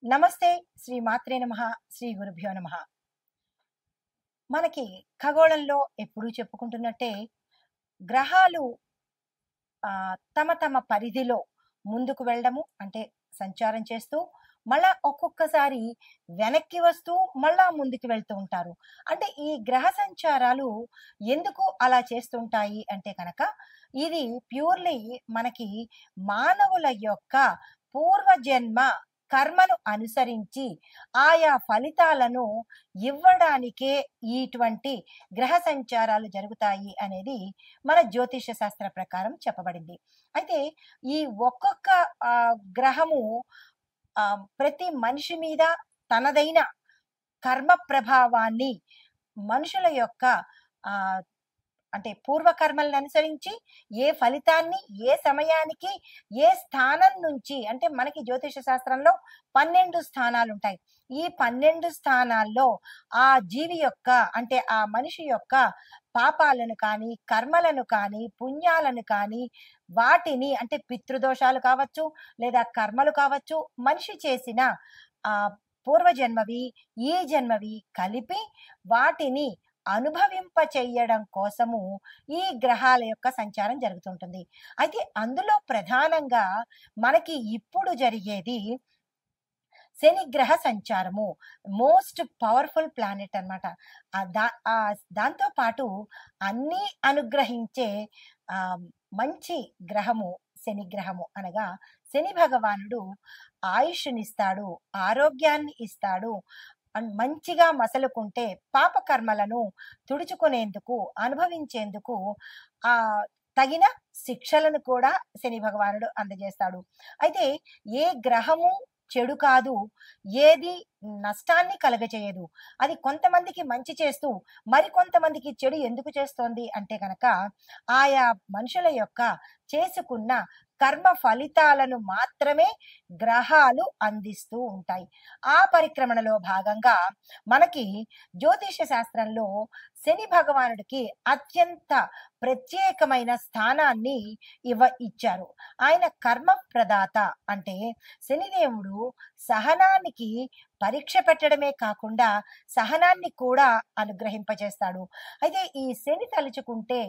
నమస్తే. శ్రీ మాత్రే నమః. శ్రీ గురుభ్యో నమః. మనకి ఖగోళంలో ఎప్పుడూ చెప్పుకుంటున్నట్టే గ్రహాలు తమ తమ పరిధిలో ముందుకు వెళ్ళడము అంటే సంచారం చేస్తూ మళ్ళా ఒక్కొక్కసారి వెనక్కి వస్తూ మళ్ళా ముందుకు వెళ్తూ ఉంటారు. అంటే ఈ గ్రహ సంచారాలు ఎందుకు అలా చేస్తుంటాయి అంటే కనుక ఇది ప్యూర్‌లీ మనకి మానవుల యొక్క పూర్వజన్మ కర్మను అనుసరించి ఆయా ఫలితాలను ఇవ్వడానికే ఇటువంటి గ్రహ సంచారాలు జరుగుతాయి అనేది మన జ్యోతిష శాస్త్ర ప్రకారం చెప్పబడింది. అయితే ఈ ఒక్కొక్క గ్రహము ప్రతి మనిషి మీద తనదైన కర్మ ప్రభావాన్ని మనుషుల యొక్క ఆహ్, అంటే పూర్వకర్మలను అనుసరించి ఏ ఫలితాన్ని, ఏ సమయానికి, ఏ స్థానం నుంచి అంటే మనకి జ్యోతిష శాస్త్రంలో 12 స్థానాలుంటాయి. ఈ 12 స్థానాల్లో ఆ జీవి యొక్క అంటే ఆ మనిషి యొక్క పాపాలను కానీ, కర్మలను కానీ, పుణ్యాలను కానీ వాటిని అంటే పితృదోషాలు కావచ్చు, లేదా కర్మలు కావచ్చు, మనిషి చేసిన పూర్వజన్మవి, ఈ జన్మవి కలిపి వాటిని అనుభవింప చెయ్యడం కోసము ఈ గ్రహాల యొక్క సంచారం జరుగుతుంటుంది. అయితే అందులో ప్రధానంగా మనకి ఇప్పుడు జరిగేది శని గ్రహ సంచారము. మోస్ట్ పవర్‌ఫుల్ ప్లానెట్ అన్నమాట. దాంతో పాటు అన్నీ అనుగ్రహించే మంచి గ్రహము శని గ్రహము. అనగా శని భగవానుడు ఆయుష్‌నిస్తాడు, ఆరోగ్యాన్ని ఇస్తాడు. మంచిగా మసలుకుంటే పాపకర్మలను తుడుచుకునేందుకు, అనుభవించేందుకు తగిన శిక్షలను కూడా శని భగవానుడు అందజేస్తాడు. అయితే ఏ గ్రహము చెడు కాదు, ఏది నష్టాన్ని కలగచేయదు. అది కొంతమందికి మంచి చేస్తూ మరికొంతమందికి చెడు ఎందుకు చేస్తోంది అంటే గనక ఆయా మనుషుల యొక్క చేసుకున్న కర్మ ఫలితాలను మాత్రమే గ్రహాలు అందిస్తూ ఉంటాయి. ఆ పరిక్రమణలో భాగంగా మనకి జ్యోతిష శాస్త్రంలో శని భగవానుడికి అత్యంత ప్రత్యేకమైన స్థానాన్ని ఇచ్చారు. ఆయన కర్మ ప్రదాత అంటే శనిదేవుడు సహనానికి పరీక్ష పెట్టడమే కాకుండా సహనాన్ని కూడా అనుగ్రహింపచేస్తాడు. అయితే ఈ శని తలుచుకుంటే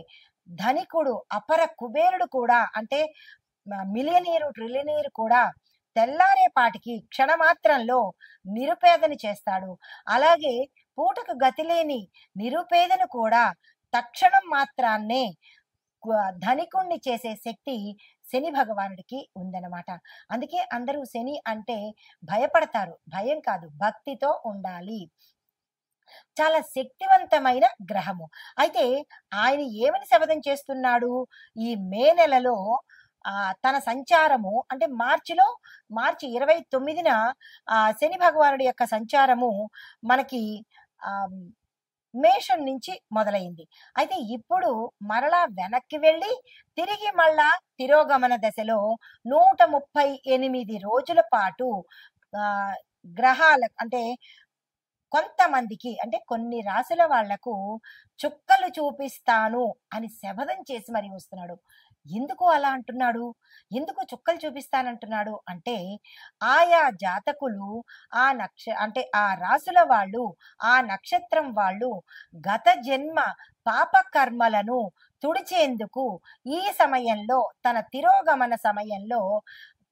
ధనికుడు అపర కుబేరుడు కూడా అంటే మిలియనీరు, ట్రిలియనీరు కూడా తెల్లారేపాటికి క్షణమాత్రంలో నిరుపేదని చేస్తాడు. అలాగే పూటకు గతిలేని నిరుపేదను కూడా తక్షణం మాత్రాన్నే ధనికుణ్ణి చేసే శక్తి శని భగవానుడికి ఉందన్నమాట. అందుకే అందరూ శని అంటే భయపడతారు. భయం కాదు, భక్తితో ఉండాలి. చాలా శక్తివంతమైన గ్రహము. అయితే ఆయన ఏమని శపథం చేస్తున్నాడు ఈ మే నెలలో తన సంచారము అంటే మార్చి 29న శని భగవానుడి యొక్క సంచారము మనకి మేషం నుంచి మొదలైంది. అయితే ఇప్పుడు మరలా వెనక్కి వెళ్ళి తిరిగి మళ్ళా తిరోగమన దశలో 138 రోజుల పాటు గ్రహాల అంటే కొంతమందికి అంటే కొన్ని రాశుల వాళ్లకు చుక్కలు చూపిస్తాను అని శపథం చేసి మరి వస్తున్నాడు. ఎందుకు అలా అంటున్నాడు? ఎందుకు చుక్కలు చూపిస్తానంటున్నాడు అంటే ఆయా జాతకులు అంటే ఆ రాశుల వాళ్ళు, ఆ నక్షత్రం వాళ్ళు గత జన్మ పాప కర్మలను తుడిచేందుకు ఈ సమయంలో తన తిరోగమన సమయంలో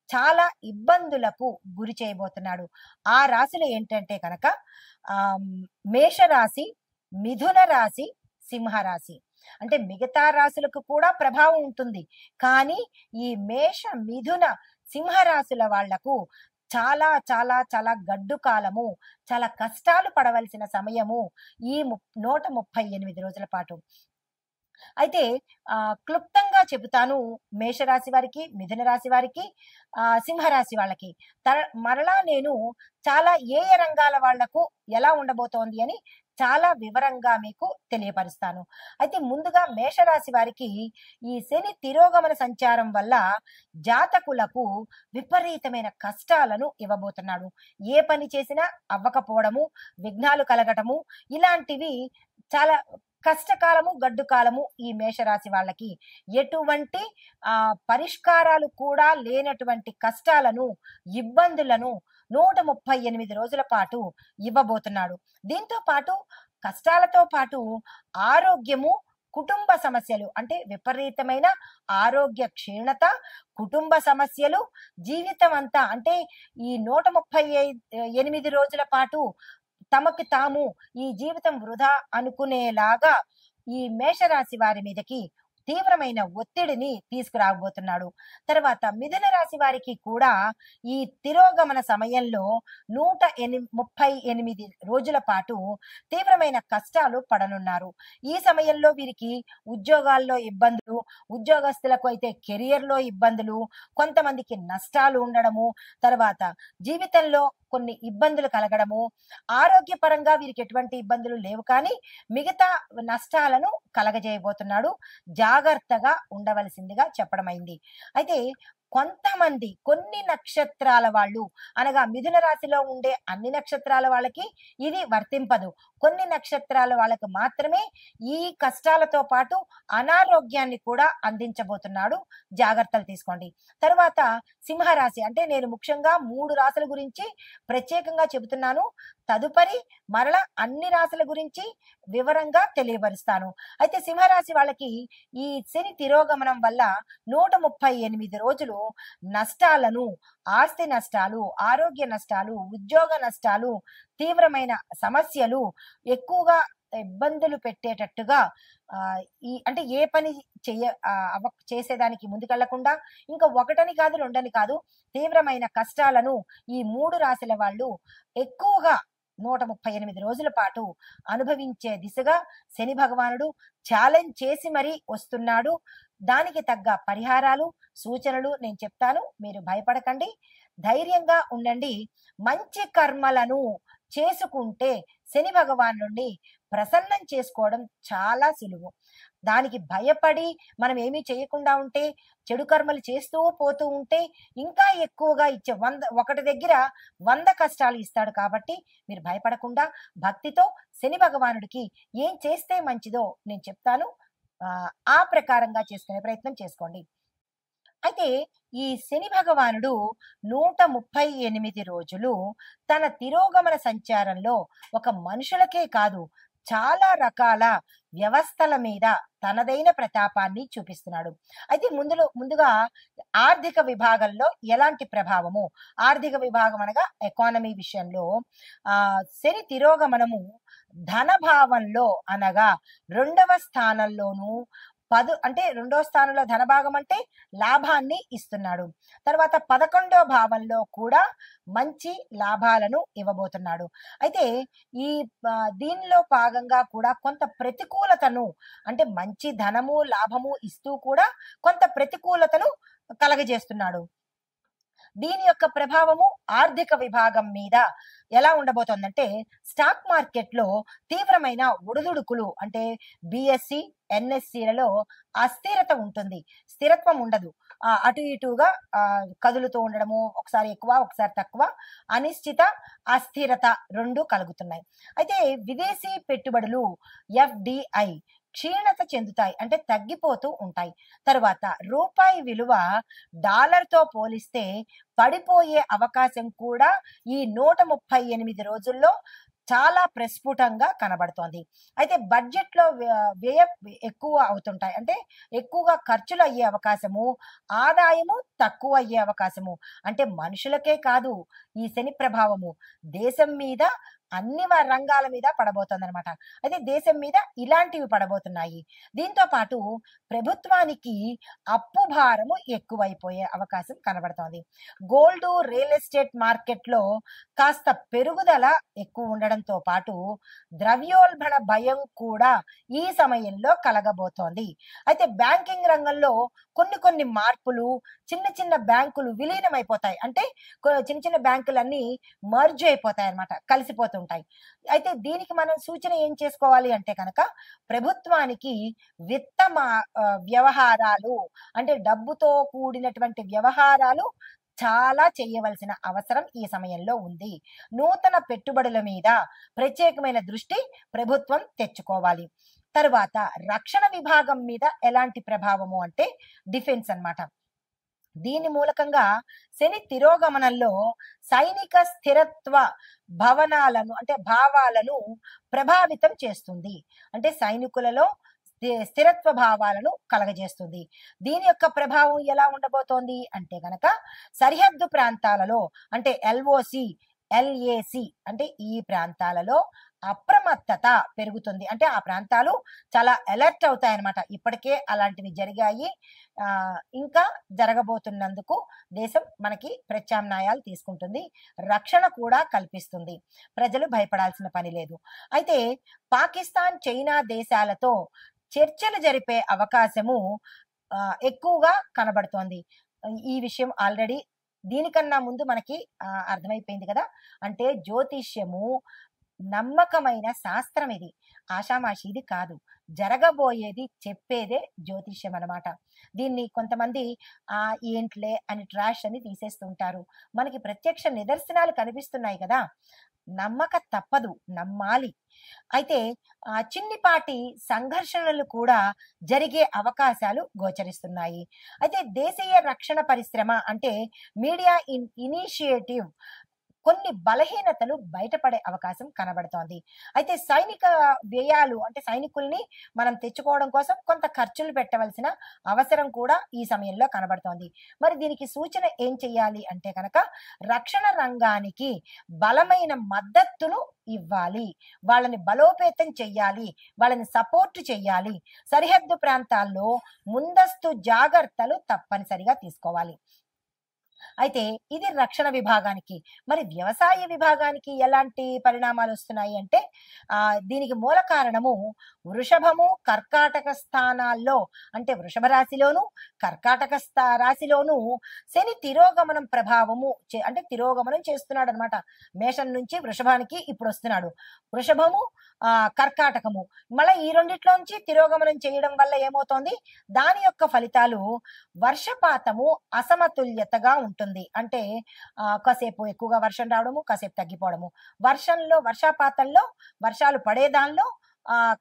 చాలా ఇబ్బందులకు గురి చేయబోతున్నాడు. ఆ రాశులు ఏంటంటే కనుక మేషరాశి, మిథున రాశి, సింహరాశి. అంటే మిగతా రాశులకు కూడా ప్రభావం ఉంటుంది. కానీ ఈ మేష, మిథున, సింహరాశుల వాళ్లకు చాలా చాలా చాలా గడ్డు కాలము, చాలా కష్టాలు పడవలసిన సమయము ఈ 138 రోజుల పాటు. అయితే క్లుప్తంగా చెబుతాను మేషరాశి వారికి, మిథున రాశి వారికి, సింహరాశి వాళ్ళకి. మరలా నేను చాలా ఏ రంగాల వాళ్లకు ఎలా ఉండబోతోంది అని చాలా వివరంగా మీకు తెలియపరుస్తాను. అయితే ముందుగా మేషరాశి వారికి ఈ శని తిరోగమన సంచారం వల్ల జాతకులకు విపరీతమైన కష్టాలను ఇవ్వబోతున్నాడు. ఏ పని చేసినా అవ్వకపోవడము, విఘ్నాలు కలగటము ఇలాంటివి చాలా కష్టకాలము, గడ్డు కాలము ఈ మేషరాశి వాళ్ళకి. ఎటువంటి పరిష్కారాలు కూడా లేనటువంటి కష్టాలను, ఇబ్బందులను 138 రోజుల పాటు ఇవ్వబోతున్నాడు. దీంతో పాటు కష్టాలతో పాటు ఆరోగ్యము, కుటుంబ సమస్యలు అంటే విపరీతమైన ఆరోగ్య క్షీణత, కుటుంబ సమస్యలు, జీవితం అంతా అంటే ఈ 138 రోజుల పాటు తమకి తాము ఈ జీవితం వృధా అనుకునేలాగా ఈ మేషరాశి వారి మీదకి తీవ్రమైన ఒత్తిడిని తీసుకురాబోతున్నాడు. తర్వాత మిథున రాశి వారికి కూడా ఈ తిరోగమన సమయంలో 138 రోజుల పాటు తీవ్రమైన కష్టాలు పడనున్నారు. ఈ సమయంలో వీరికి ఉద్యోగాల్లో ఇబ్బందులు, ఉద్యోగస్తులకు అయితే కెరియర్‌లో ఇబ్బందులు, కొంతమందికి నష్టాలు ఉండడము, తర్వాత జీవితంలో కొన్ని ఇబ్బందులు కలగడము, ఆరోగ్యపరంగా వీరికి ఎటువంటి ఇబ్బందులు లేవు కానీ మిగతా నష్టాలను కలగజేయబోతున్నాడు. జాగ్రత్తగా ఉండవలసిందిగా చెప్పడమైంది. అయితే కొంతమంది కొన్ని నక్షత్రాల వాళ్ళు అనగా మిథున రాశిలో ఉండే అన్ని నక్షత్రాల వాళ్ళకి ఇది వర్తింపదు. కొన్ని నక్షత్రాల వాళ్ళకు మాత్రమే ఈ కష్టాలతో పాటు అనారోగ్యాన్ని కూడా అందించబోతున్నాడు. జాగ్రత్తలు తీసుకోండి. తర్వాత సింహరాశి అంటే నేను ముఖ్యంగా 3 రాశుల గురించి ప్రత్యేకంగా చెబుతున్నాను. తదుపరి మరల అన్ని రాశుల గురించి వివరంగా తెలియపరుస్తాను. అయితే సింహరాశి వాళ్ళకి ఈ శని తిరోగమనం వల్ల 138 రోజులు నష్టాలను, ఆస్తి నష్టాలు, ఆరోగ్య నష్టాలు, ఉద్యోగ నష్టాలు, తీవ్రమైన సమస్యలు, ఎక్కువగా ఇబ్బందులు పెట్టేటట్టుగా ఈ అంటే ఏ పని చేసేదానికి ముందుకెళ్లకుండా ఇంకా ఒకటని కాదు, రెండని కాదు, తీవ్రమైన కష్టాలను ఈ 3 రాశుల వాళ్ళు ఎక్కువగా 138 రోజుల పాటు అనుభవించే దిశగా శని భగవానుడు ఛాలెంజ్ చేసి మరీ వస్తున్నాడు. దానికి తగ్గ పరిహారాలు, సూచనలు నేను చెప్తాను. మీరు భయపడకండి, ధైర్యంగా ఉండండి. మంచి కర్మలను చేసుకుంటే శని భగవానుడిని ప్రసన్నం చేసుకోవడం చాలా సులువు. దానికి భయపడి మనం ఏమీ చేయకుండా ఉంటే, చెడు కర్మలు చేస్తూ పోతూ ఉంటే ఇంకా ఎక్కువగా ఇచ్చే ఒకటి దగ్గర 100 కష్టాలు ఇస్తాడు. కాబట్టి మీరు భయపడకుండా భక్తితో శని భగవానుడికి ఏం చేస్తే మంచిదో నేను చెప్తాను. ఆ ప్రకారంగా చేసుకునే ప్రయత్నం చేసుకోండి. అయితే ఈ శని భగవానుడు 138 రోజులు తన తిరోగమన సంచారంలో ఒక మనుషులకే కాదు చాలా రకాల వ్యవస్థల మీద తనదైన ప్రతాపాన్ని చూపిస్తున్నాడు. అయితే ముందుగా ఆర్థిక విభాగంలో ఎలాంటి ప్రభావము, ఆర్థిక విభాగం అనగా ఎకానమీ విషయంలో శని తిరోగమనము ధన భావంలో అనగా 2వ స్థానంలోను అంటే 2వ స్థానంలో ధనభాగం అంటే లాభాన్ని ఇస్తున్నాడు. తర్వాత 11వ భావంలో కూడా మంచి లాభాలను ఇవ్వబోతున్నాడు. అయితే ఈ దీనిలో భాగంగా కూడా కొంత ప్రతికూలతను అంటే మంచి ధనము, లాభము ఇస్తూ కూడా కొంత ప్రతికూలతను కలగజేస్తున్నాడు. దీని యొక్క ప్రభావము ఆర్థిక విభాగం మీద ఎలా ఉండబోతోందంటే స్టాక్ మార్కెట్ లో తీవ్రమైన ఒడిదుడుకులు అంటే బిఎస్సి, ఎన్ఎస్సిలలో అస్థిరత ఉంటుంది, స్థిరత్వం ఉండదు. అటు ఇటుగా కదులుతూ ఉండడము, ఒకసారి ఎక్కువ ఒకసారి తక్కువ, అనిశ్చిత, అస్థిరత రెండు కలుగుతున్నాయి. అయితే విదేశీ పెట్టుబడులు ఎఫ్డిఐ క్షీణత చెందుతాయి అంటే తగ్గిపోతూ ఉంటాయి. తర్వాత రూపాయి విలువ డాలర్తో పోలిస్తే పడిపోయే అవకాశం కూడా ఈ 138 రోజుల్లో చాలా ప్రస్ఫుటంగా కనబడుతోంది. అయితే బడ్జెట్ లో వ్యయ ఎక్కువ అవుతుంటాయి అంటే ఎక్కువగా ఖర్చులు అయ్యే అవకాశము, ఆదాయము తక్కువ అయ్యే అవకాశము. అంటే మనుషులకే కాదు ఈ శని ప్రభావము దేశం మీద అన్ని రంగాల మీద పడబోతుంది అనమాట. అయితే దేశం మీద ఇలాంటివి పడబోతున్నాయి. దీంతో పాటు ప్రభుత్వానికి అప్పు భారము ఎక్కువైపోయే అవకాశం కనబడుతోంది. గోల్డ్, రియల్ ఎస్టేట్ మార్కెట్ లో కాస్త పెరుగుదల ఎక్కువ ఉండడంతో పాటు ద్రవ్యోల్బణ భయం కూడా ఈ సమయంలో కలగబోతోంది. అయితే బ్యాంకింగ్ రంగంలో కొన్ని మార్పులు, చిన్న చిన్న బ్యాంకులు విలీనం అయిపోతాయి అంటే చిన్న చిన్న బ్యాంకులన్నీ మర్జ్ అయిపోతాయి అన్నమాట, కలిసిపోతుంటాయి. అయితే దీనికి మనం సూచన ఏం చేసుకోవాలి అంటే కనుక ప్రభుత్వానికి విత్త వ్యవహారాలు అంటే డబ్బుతో కూడినటువంటి వ్యవహారాలు చాలా చేయవలసిన అవసరం ఈ సమయంలో ఉంది. నూతన పెట్టుబడుల మీద ప్రత్యేకమైన దృష్టి ప్రభుత్వం తెచ్చుకోవాలి. తరువాత రక్షణ విభాగం మీద ఎలాంటి ప్రభావము అంటే డిఫెన్స్ అన్నమాట. దీని మూలకంగా శని తిరోగమనంలో సైనిక స్థిరత్వ భవనాలను అంటే భావాలను ప్రభావితం చేస్తుంది. అంటే సైనికులలో స్థిరత్వ భావాలను కలగజేస్తుంది. దీని యొక్క ప్రభావం ఎలా ఉండబోతోంది అంటే గనక సరిహద్దు ప్రాంతాలలో అంటే ఎల్ఓసి, ఎల్ఏసి అంటే ఈ ప్రాంతాలలో అప్రమత్తత పెరుగుతుంది. అంటే ఆ ప్రాంతాలు చాలా అలర్ట్ అవుతాయన్నమాట. ఇప్పటికే అలాంటివి జరిగాయి, ఇంకా జరగబోతున్నందుకు దేశం మనకి ప్రత్యామ్నాయాలు తీసుకుంటుంది, రక్షణ కూడా కల్పిస్తుంది. ప్రజలు భయపడాల్సిన పని లేదు. అయితే పాకిస్తాన్, చైనా దేశాలతో చర్చలు జరిపే అవకాశము ఎక్కువగా కనబడుతోంది. ఈ విషయం ఆల్రెడీ దీనికన్నా ముందు మనకి అర్థమైపోయింది కదా. అంటే జ్యోతిష్యము నమ్మకమైన శాస్త్రం, ఇది ఆషామాషిది కాదు. జరగబోయేది చెప్పేదే జ్యోతిష్యం అన్నమాట. దీన్ని కొంతమంది ఏంట్లే అని ట్రాష్ అని తీసేస్తుంటారు. మనకి ప్రత్యక్ష నిదర్శనాలు కనిపిస్తున్నాయి కదా, నమ్మక తప్పదు, నమ్మాలి. అయితే చిన్నిపాటి సంఘర్షణలు కూడా జరిగే అవకాశాలు గోచరిస్తున్నాయి. అయితే దేశీయ రక్షణ పరిశ్రమ అంటే మీడియా ఇనిషియేటివ్ కొన్ని బలహీనతలు బయటపడే అవకాశం కనబడుతోంది. అయితే సైనిక వ్యయాలు అంటే సైనికుల్ని మనం తెచ్చుకోవడం కోసం కొంత ఖర్చులు పెట్టవలసిన అవసరం కూడా ఈ సమయంలో కనబడుతోంది. మరి దీనికి సూచన ఏం చెయ్యాలి అంటే కనుక రక్షణ రంగానికి బలమైన మద్దతును ఇవ్వాలి, వాళ్ళని బలోపేతం చెయ్యాలి, వాళ్ళని సపోర్ట్ చెయ్యాలి. సరిహద్దు ప్రాంతాల్లో ముందస్తు జాగ్రత్తలు తప్పనిసరిగా తీసుకోవాలి. అయితే ఇది రక్షణ విభాగానికి. మరి వ్యవసాయ విభాగానికి ఎలాంటి పరిణామాలు వస్తున్నాయి అంటే దీనికి మూల కారణము వృషభము, కర్కాటక స్థానాల్లో అంటే వృషభ రాశిలోను, కర్కాటక రాశిలోను శని తిరోగమనం ప్రభావము అంటే తిరోగమనం చేస్తున్నాడు అనమాట. మేషం నుంచి వృషభానికి ఇప్పుడు వస్తున్నాడు. వృషభము, కర్కాటకము మళ్ళీ ఈ రెండిట్లోంచి తిరోగమనం చేయడం వల్ల ఏమవుతోంది, దాని యొక్క ఫలితాలు వర్షపాతము అసమతుల్యతగా ఉంటుంది. అంటే కాసేపు ఎక్కువగా వర్షం రావడము, కాసేపు తగ్గిపోవడము, వర్షపాతంలో వర్షాలు పడేదానిలో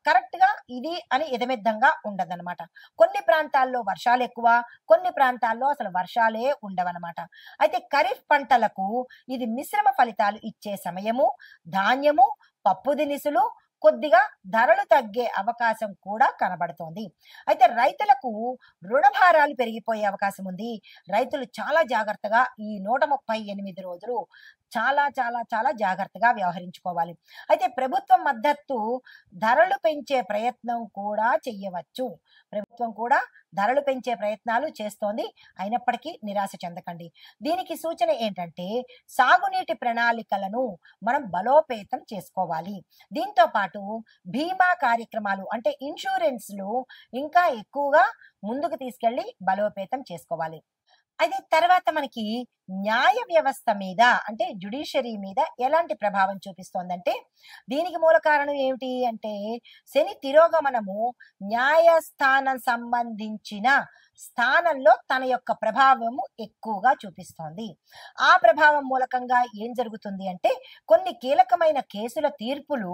కరెక్ట్ గా ఇది అని ఎదమెద్దంగా ఉండదన్నమాట. కొన్ని ప్రాంతాల్లో వర్షాలు ఎక్కువ, కొన్ని ప్రాంతాల్లో అసలు వర్షాలే ఉండవన్నమాట. అయితే ఖరీఫ్ పంటలకు ఇది మిశ్రమ ఫలితాలు ఇచ్చే సమయము. ధాన్యము, పప్పు దినుసులు కొద్దిగా ధరలు తగ్గే అవకాశం కూడా కనబడుతోంది. అయితే రైతులకు రుణభారాలు పెరిగిపోయే అవకాశం ఉంది. రైతులు చాలా జాగ్రత్తగా ఈ 138 రోజులు చాలా చాలా చాలా జాగ్రత్తగా వ్యవహరించుకోవాలి. అయితే ప్రభుత్వం మద్దతు ధరలు పెంచే ప్రయత్నం కూడా చెయ్యవచ్చు. ప్రభుత్వం కూడా ధరలు పెంచే ప్రయత్నాలు చేస్తోంది. అయినప్పటికీ నిరాశ చెందకండి. దీనికి సూచన ఏంటంటే సాగునీటి ప్రణాళికలను మనం బలోపేతం చేసుకోవాలి. దీంతో పాటు బీమా కార్యక్రమాలు అంటే ఇన్సూరెన్స్లు ఇంకా ఎక్కువగా ముందుకు తీసుకెళ్లి బలోపేతం చేసుకోవాలి. అయితే తర్వాత మనకి న్యాయ వ్యవస్థ మీద అంటే జ్యుడిషియరీ మీద ఎలాంటి ప్రభావం చూపిస్తోందంటే దీనికి మూల కారణం ఏమిటి అంటే శని తిరోగమనము న్యాయస్థానం సంబంధించిన స్థానంలో తన యొక్క ప్రభావము ఎక్కువగా చూపిస్తోంది. ఆ ప్రభావం మూలకంగా ఏం జరుగుతుంది అంటే కొన్ని కీలకమైన కేసుల తీర్పులు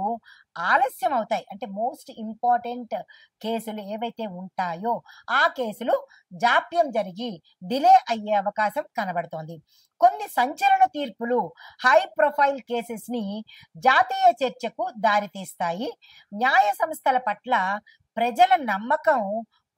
ఆలస్యం అవుతాయి. అంటే మోస్ట్ ఇంపార్టెంట్ కేసులు ఏవైతే ఉంటాయో ఆ కేసులు జాప్యం జరిగి డిలే అయ్యే అవకాశం కనబడుతోంది. కొన్ని సంచలన తీర్పులు హై ప్రొఫైల్ కేసెస్ ని జాతీయ చర్చకు దారితీస్తాయి. న్యాయ సంస్థల పట్ల ప్రజల నమ్మకం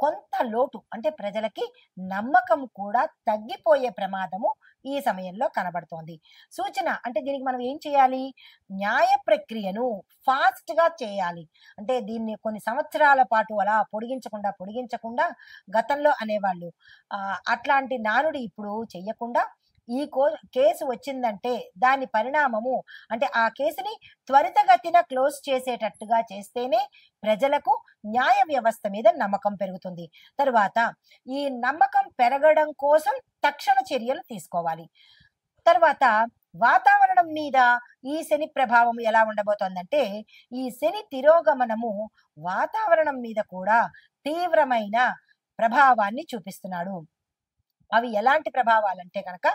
కొంత లోటు అంటే ప్రజలకి నమ్మకం కూడా తగ్గిపోయే ప్రమాదము ఈ సమయంలో కనబడుతోంది. సూచన అంటే దీనికి మనం ఏం చేయాలి, న్యాయ ప్రక్రియను ఫాస్ట్ గా చేయాలి. అంటే దీన్ని కొన్ని సంవత్సరాల పాటు అలా పొడిగించకుండా గతంలో అనేవాళ్ళు అట్లాంటి నానుడి ఇప్పుడు చెయ్యకుండా ఈ కేసు వచ్చిందంటే దాని పరిణామము అంటే ఆ కేసుని త్వరితగతిన క్లోజ్ చేసేటట్టుగా చేస్తేనే ప్రజలకు న్యాయ వ్యవస్థ మీద నమ్మకం పెరుగుతుంది. తరువాత ఈ నమ్మకం పెరగడం కోసం తక్షణ చర్యలు తీసుకోవాలి. తర్వాత వాతావరణం మీద ఈ శని ప్రభావం ఎలా ఉండబోతోందంటే ఈ శని తిరోగమనము వాతావరణం మీద కూడా తీవ్రమైన ప్రభావాన్ని చూపిస్తున్నాడు. అవి ఎలాంటి ప్రభావాలంటే కనుక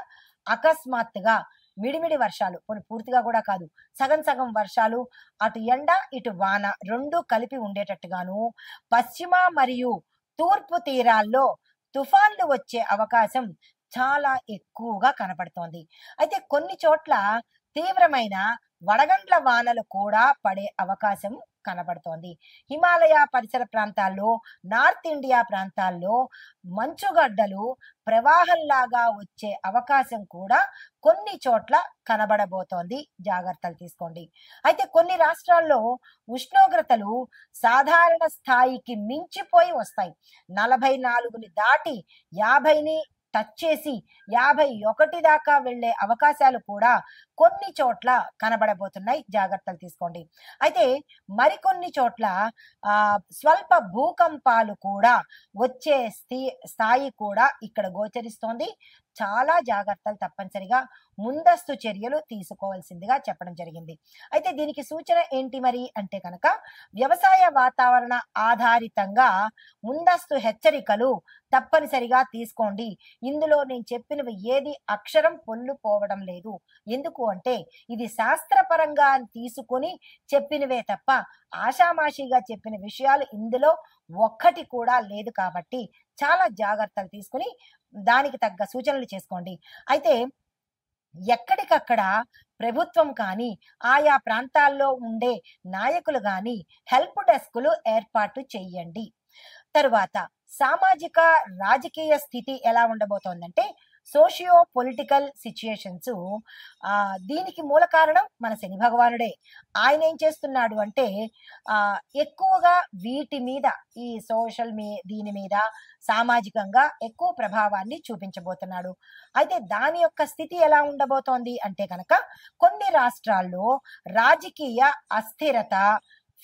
అకస్మాత్తుగా మిడిమిడి వర్షాలు, పూర్తిగా కూడా కాదు, సగం సగం వర్షాలు, అటు ఎండ ఇటు వాన రెండు కలిపి ఉండేటట్టుగాను, పశ్చిమ మరియు తూర్పు తీరాల్లో తుఫాన్లు వచ్చే అవకాశం చాలా ఎక్కువగా కనపడుతోంది. అయితే కొన్ని చోట్ల తీవ్రమైన వడగండ్ల వానలు కూడా పడే అవకాశం కనబడుతోంది. హిమాలయ పరిసర ప్రాంతాల్లో, నార్త్ ఇండియా ప్రాంతాల్లో మంచుగడ్డలు ప్రవాహంలాగా వచ్చే అవకాశం కూడా కొన్ని చోట్ల కనబడబోతోంది. జాగ్రత్తలు తీసుకోండి. అయితే కొన్ని రాష్ట్రాల్లో ఉష్ణోగ్రతలు సాధారణ స్థాయికి మించిపోయి వస్తాయి. 44ని దాటి 50ని టచ్ చేసి 51 దాకా వెళ్ళే అవకాశాలు కూడా కొన్ని చోట్ల కనబడబోతున్నాయి. జాగ్రత్తలు తీసుకోండి. అయితే మరికొన్ని చోట్ల స్వల్ప భూకంపాలు కూడా వచ్చే స్థాయి కూడా ఇక్కడ గోచరిస్తోంది. చాలా జాగ్రత్తలు తప్పనిసరిగా ముందస్తు చర్యలు తీసుకోవాల్సిందిగా చెప్పడం జరిగింది. అయితే దీనికి సూచన ఏంటి మరి అంటే కనుక వ్యవసాయ వాతావరణ ఆధారితంగా ముందస్తు హెచ్చరికలు తప్పనిసరిగా తీసుకోండి. ఇందులో నేను చెప్పినవి ఏది అక్షరం పొల్లు పోవడం లేదు. ఎందుకు అంటే ఇది శాస్త్రపరంగా తీసుకొని చెప్పినవే తప్ప ఆషామాషిగా చెప్పిన విషయాలు ఇందులో ఒక్కటి కూడా లేదు. కాబట్టి చాలా జాగ్రత్తలు తీసుకుని దానికి తగ్గ సూచనలు చేసుకోండి. అయితే ఎక్కడికక్కడ ప్రభుత్వం కానీ ఆయా ప్రాంతాల్లో ఉండే నాయకులు కానీ హెల్ప్ డెస్కులు ఏర్పాటు చెయ్యండి. తరువాత సామాజిక రాజకీయ స్థితి ఎలా ఉండబోతోందంటే సోషియో పొలిటికల్ సిచ్యుయేషన్స్ దీనికి మూల కారణం మన శని భగవానుడే. ఆయన ఏం చేస్తున్నాడు అంటే ఎక్కువగా వీటి మీద ఈ దీని మీద సామాజికంగా ఎక్కువ ప్రభావాన్ని చూపించబోతున్నాడు. అయితే దాని యొక్క స్థితి ఎలా ఉండబోతోంది అంటే కనుక కొన్ని రాష్ట్రాల్లో రాజకీయ అస్థిరత,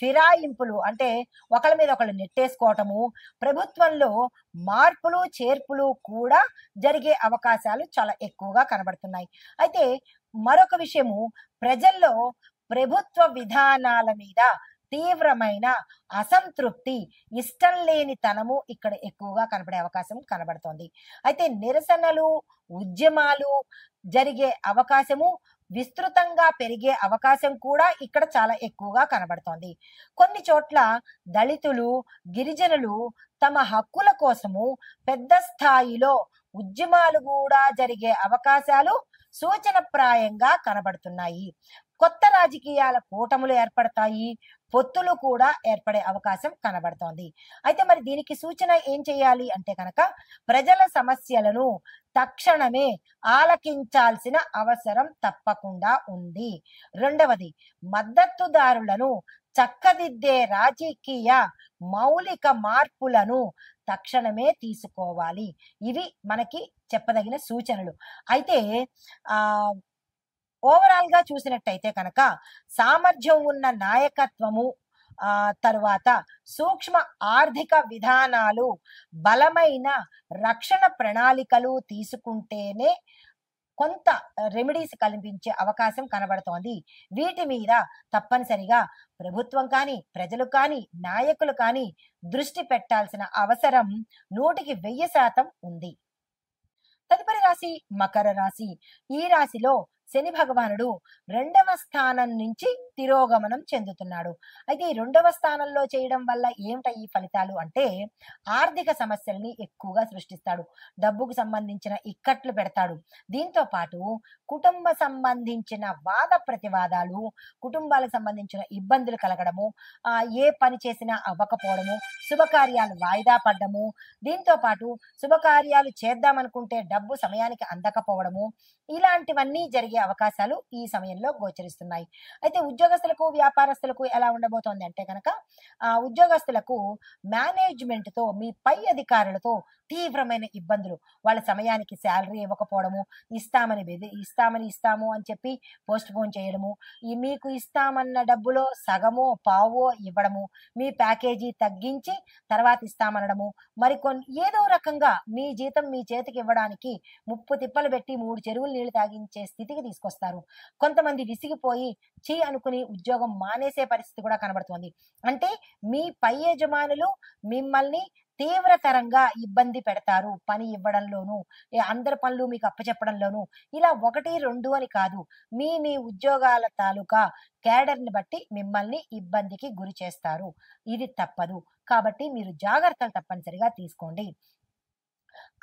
ఫిరాయింపులు అంటే ఒకళ్ళ మీద ఒకళ్ళు నెట్టేసుకోవటము, ప్రభుత్వంలో మార్పులు చేర్పులు కూడా జరిగే అవకాశాలు చాలా ఎక్కువగా కనబడుతున్నాయి. అయితే మరొక విషయము, ప్రజల్లో ప్రభుత్వ విధానాల మీద తీవ్రమైన అసంతృప్తి, ఇష్టం లేని తనము ఇక్కడ ఎక్కువగా కనబడే అవకాశం కనబడుతోంది. అయితే నిరసనలు, ఉద్యమాలు జరిగే అవకాశము, విస్తృతంగా పెరిగే అవకాశం కూడా ఇక్కడ చాలా ఎక్కువగా కనబడుతోంది. కొన్ని చోట్ల దళితులు, గిరిజనులు తమ హక్కుల కోసము పెద్ద స్థాయిలో ఉద్యమాలు కూడా జరిగే అవకాశాలు సూచనప్రాయంగా కనబడుతున్నాయి. కొత్త రాజకీయాల కూటములు ఏర్పడతాయి, పొత్తులు కూడా ఏర్పడే అవకాశం కనబడుతోంది. అయితే మరి దీనికి సూచన ఏం చేయాలి అంటే కనుక ప్రజల సమస్యలను తక్షణమే ఆలకించాల్సిన అవసరం తప్పకుండా ఉంది. రెండవది, మద్దతుదారులను చక్కదిద్దే రాజకీయ మౌలిక మార్పులను తక్షణమే తీసుకోవాలి. ఇవి మనకి చెప్పదగిన సూచనలు. అయితే ఓవరాల్ గా చూసినట్టయితే కనుక సామర్థ్యం ఉన్న నాయకత్వము, తరువాత సూక్ష్మ ఆర్థిక విధానాలు, బలమైన రక్షణ ప్రణాళికలు తీసుకుంటేనే కొంత రెమెడీస్ కల్పించే అవకాశం కనబడుతోంది. వీటి మీద తప్పనిసరిగా ప్రభుత్వం కానీ, ప్రజలు కానీ, నాయకులు కానీ దృష్టి పెట్టాల్సిన అవసరం 100% ఉంది. తదుపరి రాశి మకర రాశి. ఈ రాశిలో శని భగవానుడు 2వ స్థానం నుంచి తిరోగమనం చెందుతున్నాడు. అయితే ఈ 2వ స్థానంలో చేయడం వల్ల ఏమిట ఈ ఫలితాలు అంటే ఆర్థిక సమస్యల్ని ఎక్కువగా సృష్టిస్తాడు. డబ్బుకు సంబంధించిన ఇక్కట్లు పెడతాడు. దీంతో పాటు కుటుంబ సంబంధించిన వాద ప్రతివాదాలు, కుటుంబాలకు సంబంధించిన ఇబ్బందులు కలగడము, ఏ పని చేసినా అవ్వకపోవడము, శుభకార్యాలు వాయిదా పడ్డము, దీంతో పాటు శుభకార్యాలు చేద్దామనుకుంటే డబ్బు సమయానికి అందకపోవడము, ఇలాంటివన్నీ జరిగే అవకాశాలు ఈ సమయంలో గోచరిస్తున్నాయి. అయితే ఉద్యోగస్తులకు, వ్యాపారస్తులకు ఎలా ఉండబోతోంది అంటే కనుక ఉద్యోగస్తులకు మేనేజ్మెంట్ తో, మీ పై అధికారులతో తీవ్రమైన ఇబ్బందులు. వాళ్ళ సమయానికి శాలరీ ఇవ్వకపోవడము, ఇస్తాము అని చెప్పి పోస్ట్ పోన్ చేయడము, మీకు ఇస్తామన్న డబ్బులో సగమో పావో ఇవ్వడము, మీ ప్యాకేజీ తగ్గించి తర్వాత ఇస్తామనడము, ఏదో రకంగా మీ జీతం మీ చేతికి ఇవ్వడానికి ముప్పు తిప్పలు పెట్టి 3 చెరువులు నీళ్లు తాగించే స్థితికి తీసుకొస్తారు. కొంతమంది విసిగిపోయి అనుకుని ఉద్యోగం మానేసే పరిస్థితి కూడా కనబడుతోంది. అంటే మీ పై యజమానులు మిమ్మల్ని తీవ్రతరంగా ఇబ్బంది పెడతారు. పని ఇవ్వడంలోనూ, అందరి పనులు మీకు అప్పచెప్పడంలోనూ. ఇలా 1, 2 అని కాదు, మీ ఉద్యోగాల తాలూకా కేడర్ని బట్టి మిమ్మల్ని ఇబ్బందికి గురి చేస్తారు. ఇది తప్పదు. కాబట్టి మీరు జాగ్రత్తలు తప్పనిసరిగా తీసుకోండి.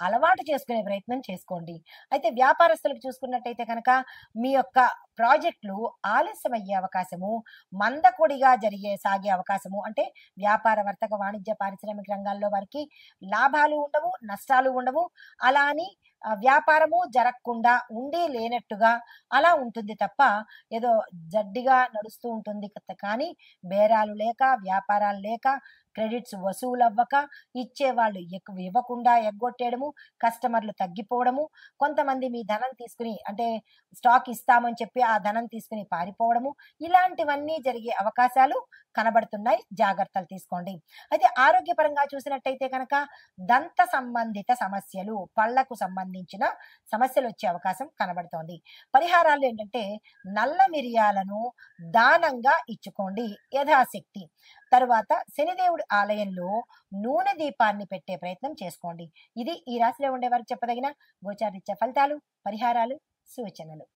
అలవాటు చేసుకునే ప్రయత్నం చేసుకోండి. అయితే వ్యాపారస్తులకు చూసుకున్నట్టయితే కనుక మీ యొక్క ప్రాజెక్టులు ఆలస్యమయ్యే అవకాశము, మందకొడిగా సాగే అవకాశము, అంటే వ్యాపార, వర్తక, వాణిజ్య, పారిశ్రామిక రంగాల్లో వారికి లాభాలు ఉండవు, నష్టాలు ఉండవు. అలా అని వ్యాపారము జరగకుండా ఉండి లేనట్టుగా అలా ఉంటుంది తప్ప ఏదో జడ్డిగా నడుస్తూ ఉంటుంది కానీ బేరాలు లేక, వ్యాపారాలు లేక, క్రెడిట్స్ వసూలవ్వక, ఇచ్చేవాళ్ళు ఎక్కువ ఇవ్వకుండా ఎగ్గొట్టేయడము, కస్టమర్లు తగ్గిపోవడము, కొంతమంది మీ ధనం తీసుకుని అంటే స్టాక్ ఇస్తామని చెప్పి ఆ ధనం తీసుకుని పారిపోవడము, ఇలాంటివన్నీ జరిగే అవకాశాలు కనబడుతున్నాయి. జాగ్రత్తలు తీసుకోండి. అయితే ఆరోగ్యపరంగా చూసినట్టయితే కనుక దంత సంబంధిత సమస్యలు, పళ్లకు సంబంధించిన సమస్యలు వచ్చే అవకాశం కనబడుతోంది. పరిహారాలు ఏంటంటే నల్ల మిరియాలను దానంగా ఇచ్చుకోండి యథాశక్తి. తరువాత శనిదేవుడి ఆలయంలో నూనె దీపాన్ని పెట్టే ప్రయత్నం చేసుకోండి. ఇది ఈ రాశిలో ఉండేవారికి చెప్పదగిన గోచారరీత్యా ఫలితాలు, పరిహారాలు, సూచనలు.